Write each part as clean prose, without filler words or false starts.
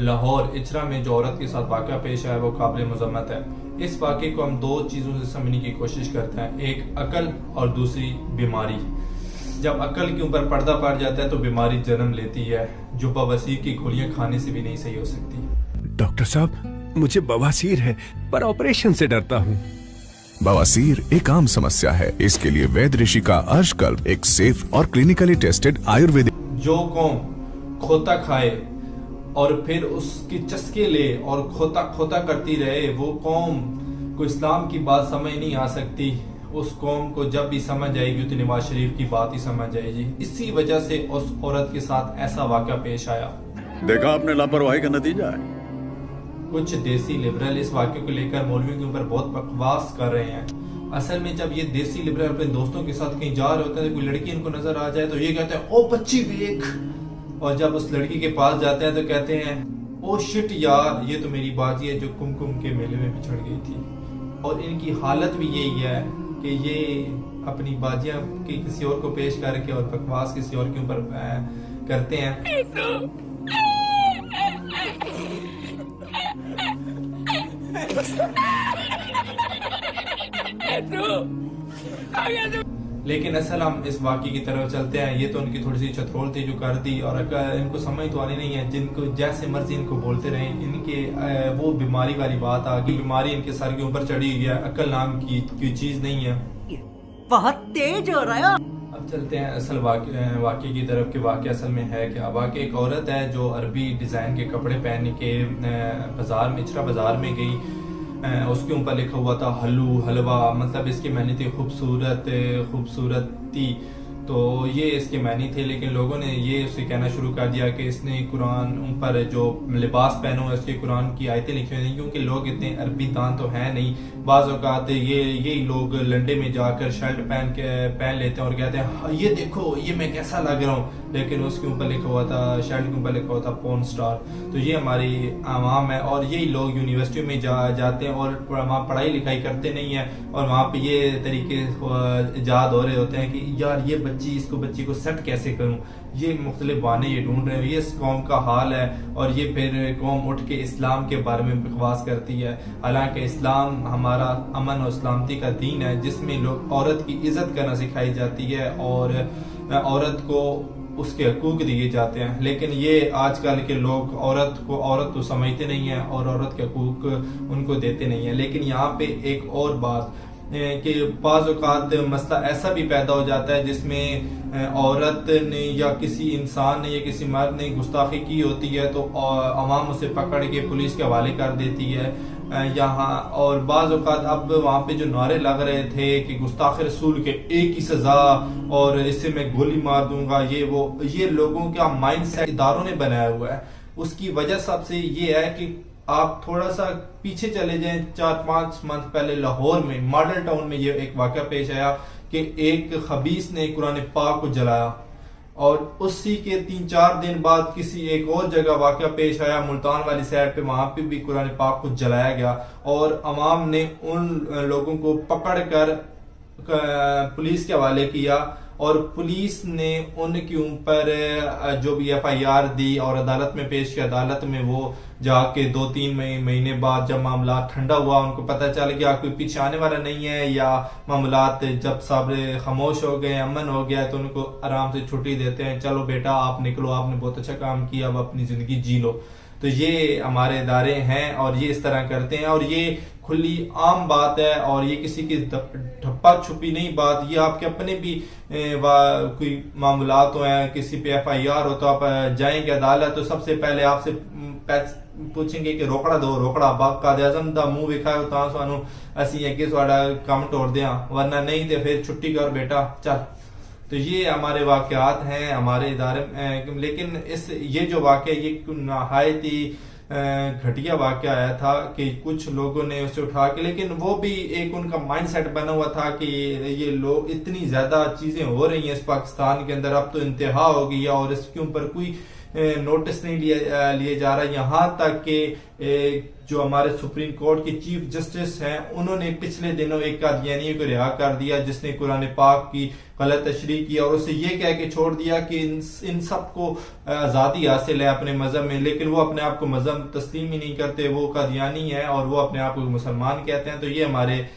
लाहौर इचरा में जो औरत के साथ वाक़या पेश आया वो काबिल मज़म्मत है। इस वाक़े को हम दो चीज़ों से समझने की कोशिश करते हैं, एक अकल और दूसरी बीमारी। जब अकल के ऊपर पर्दा पड़ जाता है तो बीमारी जन्म लेती है, जो बवासीर की गोलियां खाने से भी नहीं सही हो सकती। डॉक्टर साहब, मुझे बवासीर है पर ऑपरेशन से डरता हूँ। बवासीर एक आम समस्या है। इसके लिए वैद्य ऋषि का अर्शकल्प एक सेफ और क्लिनिकली टेस्टेड आयुर्वेदिक। जो कौम खोता खाए और फिर उसके चस्के ले और खोता खोता करती रहे, वो कौम को इस्लाम की बात समझ नहीं आ सकती। उस कौम को जब भी समझ आएगी तो नवाज शरीफ की बात ही समझ आएगी। इसी वजह से उस औरत के साथ ऐसा वाक़या पेश आया। देखा आपने लापरवाही का नतीजा है। कुछ देसी लिबरल इस वाक़े को लेकर मौलवियों के ऊपर बहुत बकवास कर रहे हैं। असल में जब ये देसी लिबरल अपने दोस्तों के साथ कहीं जा रहे होते हैं, कोई लड़की इनको नजर आ जाए तो ये कहते हैं ओ बच्ची देख, और जब उस लड़की के पास जाते हैं तो कहते हैं ओ शिट यार, ये तो मेरी बाजी है जो कुमकुम के मेले में बिछड़ गई थी। और इनकी हालत भी यही है कि ये अपनी बाजियां किसी और को पेश करके और बकवास किसी और के ऊपर करते हैं। लेकिन असल हम इस वाक़े की तरफ चलते हैं। ये तो उनकी थोड़ी सी चतरोल थी जो कर दी, और इनको समझ तो आनी नहीं है, जिनको जैसे मर्जी इनको बोलते रहे। इनके वो बीमारी वाली बात आ गई, बीमारी इनके सर के ऊपर चढ़ी हुई है। अकल नाम की कोई चीज नहीं है, बहुत तेज हो रहा है। अब चलते हैं असल वाक़े की तरफ कि वाक़या असल में है क्या। वाक़या एक औरत है जो अरबी डिज़ाइन के कपड़े पहन के बाजार में, इचरा बाजार में गई। उसके ऊपर लिखा हुआ था हलवा, मतलब इसके मानी थे खूबसूरती। तो ये इसके मानी थे, लेकिन लोगों ने ये उससे कहना शुरू कर दिया कि इसने कुरान पर जो लिबास पहनो है उसके कुरान की आयतें लिखी हुई नहीं, क्योंकि लोग इतने अरबी दान तो हैं नहीं। बाज़ औक़ात यही लोग लंडे में जाकर शर्ट पहन लेते हैं और कहते हैं ये देखो ये मैं कैसा लग रहा हूँ, लेकिन उसके ऊपर लिखा हुआ था, शर्ट के ऊपर लिखा हुआ था पोर्न स्टार। तो ये हमारी आवाम है, और यही लोग यूनिवर्सिटी में जाते हैं और वहाँ पढ़ाई लिखाई करते नहीं है, और वहाँ पे ये तरीके इजाद हो रहे होते हैं कि यार ये बच्ची को सेट कैसे करूं। ये मुख्तलिफ बहाने ये ढूंढ रहे हैं। ये इस कौम का हाल है, और ये फिर कौम उठ के इस्लाम के बारे में बकवास करती है। हालांकि इस्लाम हमारा अमन और सलामती का दीन है, जिसमें लोग औरत की इज्जत करना सिखाई जाती है और औरत को उसके हकूक दिए जाते हैं। लेकिन ये आजकल के लोग औरत तो समझते नहीं है और औरत के हकूक उनको देते नहीं है। लेकिन यहाँ पे एक और बात कि बाज़ औक़ात मसला ऐसा भी पैदा हो जाता है जिसमें औरत ने या किसी इंसान ने या किसी मर्द ने गुस्ताखी की होती है, तो अवाम उसे पकड़ के पुलिस के हवाले कर देती है यहाँ। और बाज़ औक़ात अब वहाँ पे जो नारे लग रहे थे कि गुस्ताख रसूल के एक ही सज़ा और इससे मैं गोली मार दूंगा, ये लोगों का माइंड सेट इदारों ने बनाया हुआ है। उसकी वजह सबसे ये है कि आप थोड़ा सा पीछे चले जाएं, 4-5 मंथ पहले लाहौर में मॉडल टाउन में ये एक वाक़या पेश आया कि एक खबीस ने कुरान पाक को जलाया, और उसी के 3-4 दिन बाद किसी एक और जगह वाक़या पेश आया मुल्तान वाली साइड पे, वहां पे भी कुरान पाक को जलाया गया, और अवाम ने उन लोगों को पकड़ कर पुलिस के हवाले किया, और पुलिस ने उनके ऊपर जो भी FIR दी और अदालत में पेश किया। अदालत में वो जाके 2-3 महीने बाद जब मामला ठंडा हुआ, उनको पता चल गया कोई पीछे आने वाला नहीं है, या मामलात जब सब खामोश हो गए, अमन हो गया, तो उनको आराम से छुट्टी देते हैं, चलो बेटा आप निकलो, आपने बहुत अच्छा काम किया, अब अपनी जिंदगी जी लो। तो ये हमारे इदारे हैं और ये इस तरह करते हैं, और ये खुली आम बात है, और ये किसी की ठप्पा छुपी नहीं बात। ये आपके अपने भी कोई मामलात हो हैं, किसी पे FIR हो तो आप जाएंगे अदालत, तो सबसे पहले आपसे पूछेंगे कि रोकड़ा दो, रोकड़ा कायदे आज़म दा मुंह विखाओ तां सानू असी अगे तुहाडा काम तोड़ दें, वरना नहीं तो फिर छुट्टी कर बेटा चल। तो ये हमारे वाकयात हैं हमारे इदारे। लेकिन ये जो वाकया ये नहायत ही घटिया वाकया आया था कि कुछ लोगों ने उसे उठा के, लेकिन वो भी एक उनका माइंडसेट बना हुआ था कि ये लोग इतनी ज्यादा चीजें हो रही हैं इस पाकिस्तान के अंदर, अब तो इंतहा हो गई है और इसके ऊपर कोई नोटिस नहीं लिए जा रहा। यहाँ तक कि जो हमारे सुप्रीम कोर्ट के चीफ जस्टिस हैं उन्होंने पिछले दिनों एक कादियानी को रिहा कर दिया जिसने कुरान पाक की गलत तशरीह की और उसे ये कह के छोड़ दिया कि इन सबको आज़ादी हासिल है अपने मजहब में, लेकिन वो अपने आप को मजहब तस्लीम ही नहीं करते, वो कादियानी है और वो अपने आप को मुसलमान कहते हैं। तो ये हमारे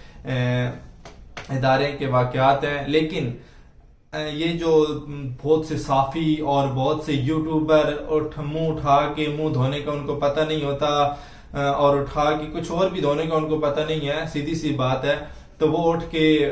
इदारे के वाक़यात हैं। लेकिन ये जो बहुत से साफी और बहुत से यूट्यूबर मुंह उठा के मुंह धोने का उनको पता नहीं होता और उठा के कुछ और भी धोने का उनको पता नहीं है, सीधी सी बात है, तो वो उठ के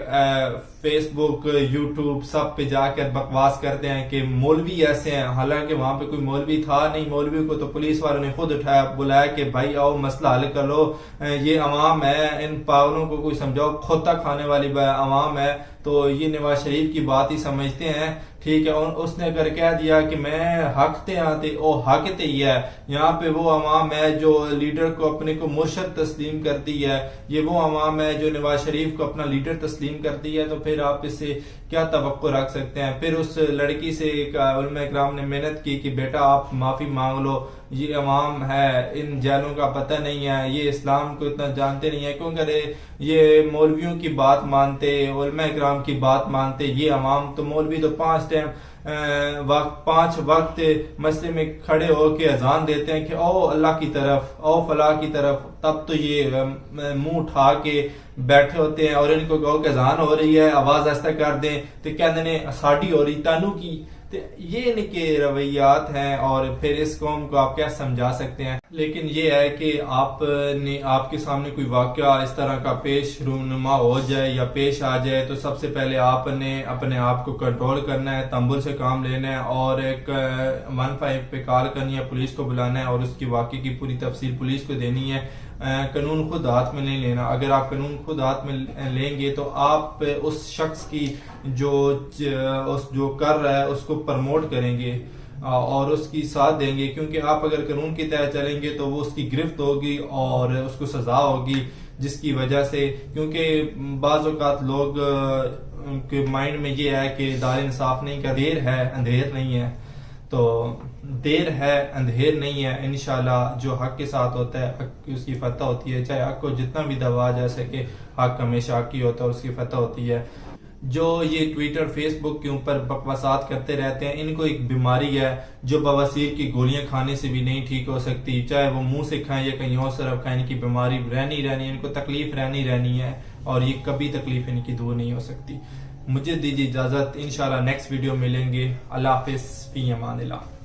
फेसबुक यूट्यूब सब पे जाकर बकवास करते हैं कि मौलवी ऐसे हैं, हालांकि वहां पे कोई मौलवी था नहीं। मौलवी को तो पुलिस वालों ने खुद उठाया, बुलाया कि भाई आओ मसला हल कर लो, ये अवाम है, इन पागलों को कोई समझाओ, खोता खाने वाली अवाम है। तो ये नवाज शरीफ की बात ही समझते हैं, ठीक है। और उसने अगर कह दिया कि मैं हक ते आते ओ हक ते ही है, यहाँ पे वो अवाम है जो लीडर को अपने को मुर्शद तस्लीम करती है, ये वो अवाम है जो नवाज शरीफ को अपना लीडर तस्लीम करती है, तो फिर आप इससे क्या तवक्को रख सकते हैं। फिर उस लड़की से उलमा इकराम ने मेहनत की कि बेटा आप माफी मांग लो, ये अवाम है, इन जैलों का पता नहीं है, ये इस्लाम को इतना जानते नहीं है, क्यों करे ये मौलवियों की बात मानते, उलमा इकराम की बात मानते, ये अवाम तो मौलवी तो 5 वक्त मसले में खड़े होके अजान देते हैं कि ओ अल्लाह की तरफ, ओ फलाह की तरफ, तब तो ये मुंह उठा के बैठे होते हैं और इनको कहो कि अजान हो रही है आवाज ऐसा कर दें तो क्या देने साड़ी हो रही तानू की। तो ये इनके रवैयात हैं और फिर इस कौम को आप क्या समझा सकते हैं। लेकिन ये है कि आपके सामने कोई वाकया इस तरह का पेश रूनुमा हो जाए या पेश आ जाए तो सबसे पहले आपने अपने आप को कंट्रोल करना है, तंबुल से काम लेना है और एक 15 पे कॉल करनी है, पुलिस को बुलाना है और उसकी वाकई की पूरी तफसील पुलिस को देनी है। कानून खुद हाथ में नहीं लेना। अगर आप कानून खुद हाथ में लेंगे तो आप उस शख्स की जो कर रहा है उसको प्रमोट करेंगे और उसकी साथ देंगे, क्योंकि आप अगर कानून की तहत चलेंगे तो वो उसकी गिरफ्त होगी और उसको सजा होगी, जिसकी वजह से, क्योंकि बाज़ औक़ात लोग के माइंड में ये है कि दार इंसाफ नहीं का देर है अंधेर नहीं है, तो देर है अंधेर नहीं है। इंशाल्लाह जो हक के साथ होता है हक की उसकी फतह होती है, चाहे हक को जितना भी दबा जा सके, हक हमेशा हक ही होता है और उसकी फतह होती है। जो ये ट्विटर फेसबुक के ऊपर बकवासात करते रहते हैं, इनको एक बीमारी है जो बवासीर की गोलियां खाने से भी नहीं ठीक हो सकती, चाहे वो मुंह से खाएं या कहीं और तरफ खाएं, इनकी बीमारी रहनी है, इनको तकलीफ रहनी है और ये कभी तकलीफ इनकी दूर नहीं हो सकती। मुझे दीजिए इजाजत, इंशाल्लाह नेक्स्ट वीडियो मिलेंगे। अल्लाह हाफिज़, फी अमानिल्लाह।